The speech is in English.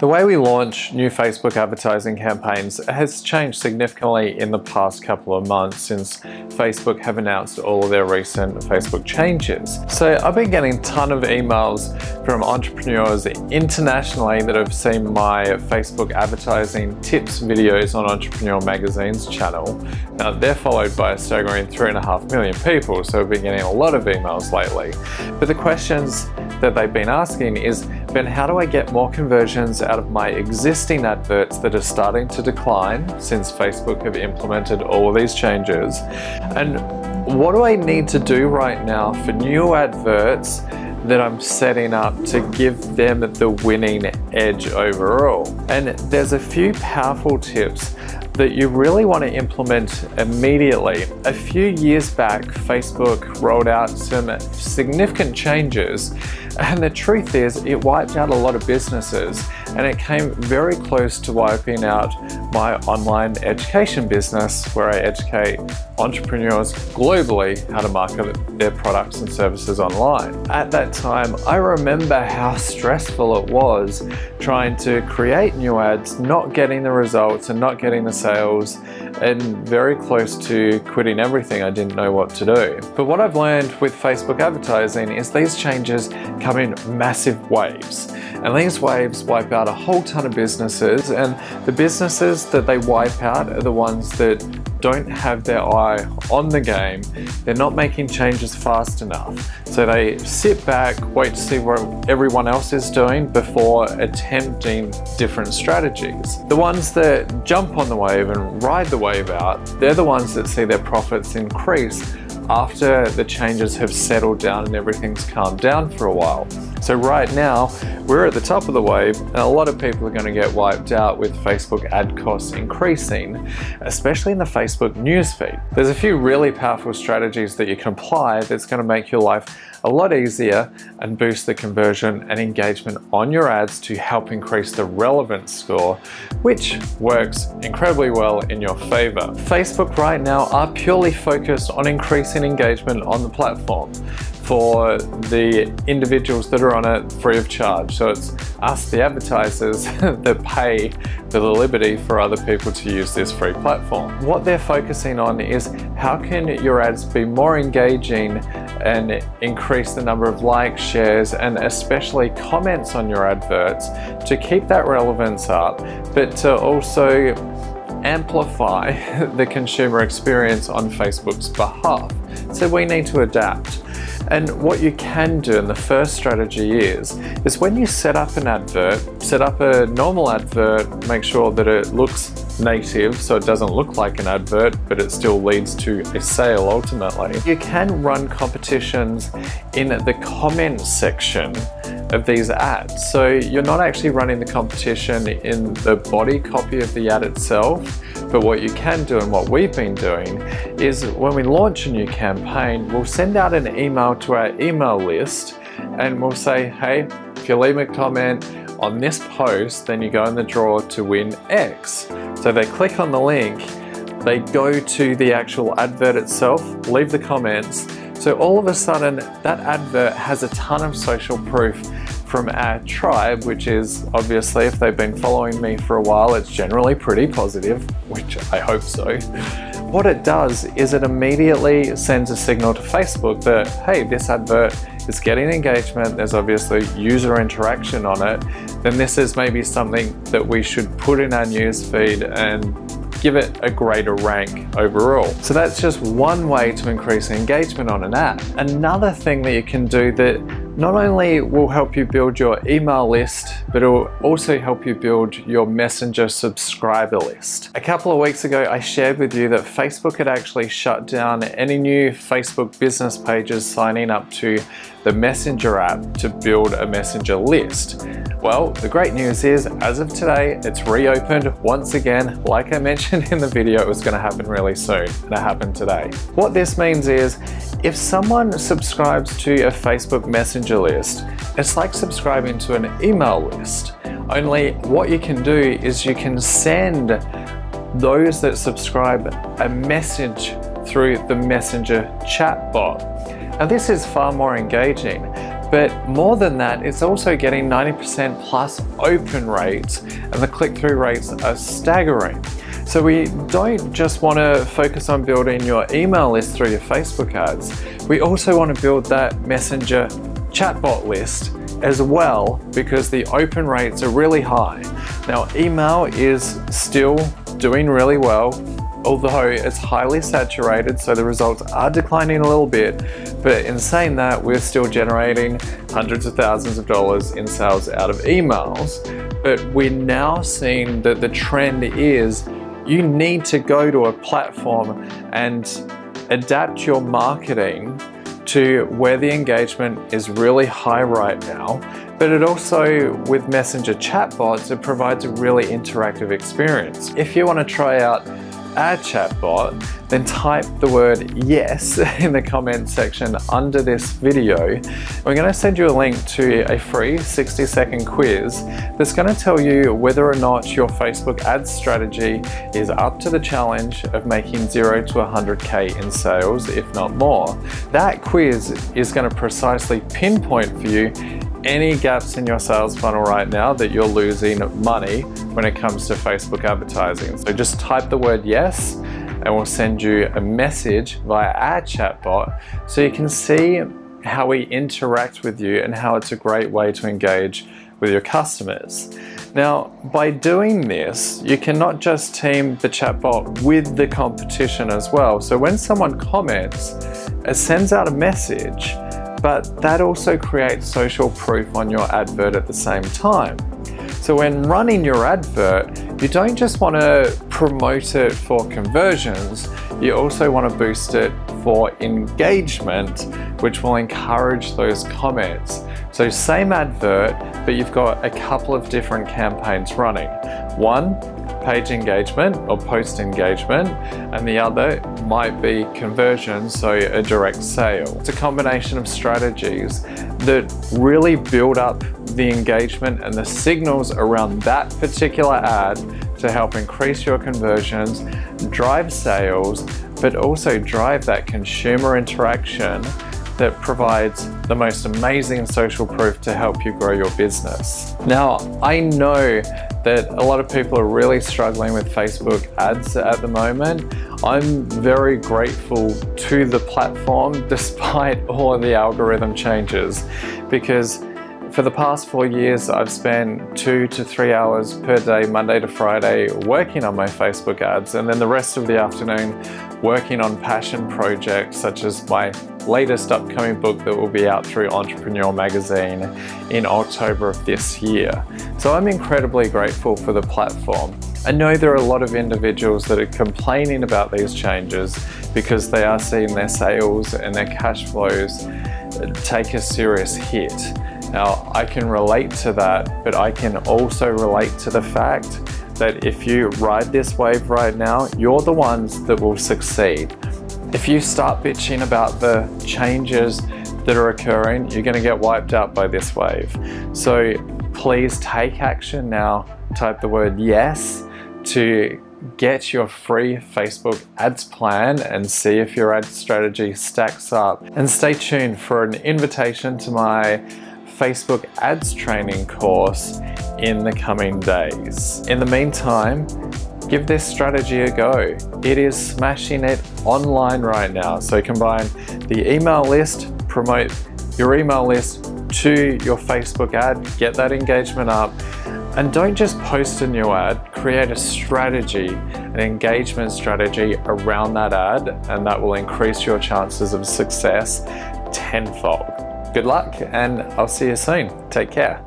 The way we launch new Facebook advertising campaigns has changed significantly in the past couple of months since Facebook have announced all of their recent Facebook changes. So I've been getting a ton of emails from entrepreneurs internationally that have seen my Facebook advertising tips videos on Entrepreneur Magazine's channel. Now they're followed by a staggering 3.5 million people, so I've been getting a lot of emails lately. But the questions that they've been asking is, Ben, how do I get more conversions out of my existing adverts that are starting to decline since Facebook have implemented all of these changes? And what do I need to do right now for new adverts that I'm setting up to give them the winning edge overall? And there's a few powerful tips that you really want to implement immediately. A few years back, Facebook rolled out some significant changes, and the truth is it wiped out a lot of businesses, and it came very close to wiping out my online education business, where I educate entrepreneurs globally how to market their products and services online. At that time, I remember how stressful it was trying to create new ads, not getting the results and not getting the sales, and very close to quitting everything. I didn't know what to do. But what I've learned with Facebook advertising is these changes come in massive waves. And these waves wipe out a whole ton of businesses, and the businesses that they wipe out are the ones that don't have their eye on the game. They're not making changes fast enough. So they sit back, wait to see what everyone else is doing before attempting different strategies. The ones that jump on the wave and ride the wave out, they're the ones that see their profits increase after the changes have settled down and everything's calmed down for a while. So right now, we're at the top of the wave, and a lot of people are going to get wiped out with Facebook ad costs increasing, especially in the Facebook newsfeed. There's a few really powerful strategies that you can apply that's going to make your life a lot easier and boost the conversion and engagement on your ads to help increase the relevance score, which works incredibly well in your favor. Facebook right now are purely focused on increasing engagement on the platform for the individuals that are on it free of charge. So it's us, the advertisers, that pay for the liberty for other people to use this free platform. What they're focusing on is how can your ads be more engaging and increase the number of likes, shares, and especially comments on your adverts to keep that relevance up, but to also amplify the consumer experience on Facebook's behalf. So we need to adapt. And what you can do, and the first strategy is when you set up an advert, set up a normal advert, make sure that it looks native so it doesn't look like an advert, but it still leads to a sale ultimately. You can run competitions in the comments section of these ads. So you're not actually running the competition in the body copy of the ad itself, but what you can do, and what we've been doing, is when we launch a new campaign, we'll send out an email to our email list, and we'll say, hey, if you leave a comment on this post, then you go in the draw to win X. So they click on the link, they go to the actual advert itself, leave the comments. So all of a sudden, that advert has a ton of social proof from our tribe, which is obviously, if they've been following me for a while, it's generally pretty positive, which I hope so. What it does is it immediately sends a signal to Facebook that, hey, this advert is getting engagement, there's obviously user interaction on it, then this is maybe something that we should put in our newsfeed and give it a greater rank overall. So that's just one way to increase engagement on an ad. Another thing that you can do that not only will help you build your email list, but it will also help you build your Messenger subscriber list. A couple of weeks ago, I shared with you that Facebook had actually shut down any new Facebook business pages signing up to the Messenger app to build a Messenger list. Well, the great news is, as of today, it's reopened once again. Like I mentioned in the video, it was going to happen really soon, and it happened today. What this means is, if someone subscribes to a Facebook Messenger list, it's like subscribing to an email list. Only what you can do is you can send those that subscribe a message through the Messenger chatbot. Now this is far more engaging, But more than that, it's also getting 90% plus open rates, and the click-through rates are staggering. So we don't just want to focus on building your email list through your Facebook ads. We also want to build that Messenger chatbot list as well, because the open rates are really high. Now, email is still doing really well, although it's highly saturated, so the results are declining a little bit. But in saying that, we're still generating hundreds of thousands of dollars in sales out of emails. But we're now seeing that the trend is you need to go to a platform and adapt your marketing to where the engagement is really high right now. But it also, with Messenger chatbots, it provides a really interactive experience. If you want to try out our chatbot, then type the word yes in the comment section under this video. We're going to send you a link to a free 60-second quiz that's going to tell you whether or not your Facebook ads strategy is up to the challenge of making 0 to 100K in sales, if not more. That quiz is going to precisely pinpoint for you any gaps in your sales funnel right now that you're losing money when it comes to Facebook advertising. So just type the word yes and we'll send you a message via our chatbot so you can see how we interact with you and how it's a great way to engage with your customers. Now, by doing this, you can not just team the chatbot with the competition as well. So when someone comments, it sends out a message, but that also creates social proof on your advert at the same time. So when running your advert, you don't just want to promote it for conversions, you also want to boost it for engagement, which will encourage those comments. So same advert, but you've got a couple of different campaigns running. One, page engagement or post engagement, and the other might be conversion, so a direct sale. It's a combination of strategies that really build up the engagement and the signals around that particular ad to help increase your conversions, drive sales, but also drive that consumer interaction that provides the most amazing social proof to help you grow your business. Now, I know that a lot of people are really struggling with Facebook ads at the moment. I'm very grateful to the platform despite all of the algorithm changes, because for the past 4 years, I've spent 2 to 3 hours per day, Monday to Friday, working on my Facebook ads, and then the rest of the afternoon working on passion projects such as my latest upcoming book that will be out through Entrepreneur Magazine in October of this year. So I'm incredibly grateful for the platform. I know there are a lot of individuals that are complaining about these changes because they are seeing their sales and their cash flows take a serious hit. Now, I can relate to that, but I can also relate to the fact that if you ride this wave right now, you're the ones that will succeed. If you start bitching about the changes that are occurring, you're going to get wiped out by this wave. So please take action now. Type the word yes to get your free Facebook ads plan and see if your ad strategy stacks up. And stay tuned for an invitation to my Facebook ads training course in the coming days. In the meantime, give this strategy a go. It is smashing it online right now. So combine the email list, promote your email list to your Facebook ad, get that engagement up, and don't just post a new ad, create a strategy, an engagement strategy around that ad, and that will increase your chances of success tenfold. Good luck, and I'll see you soon. Take care.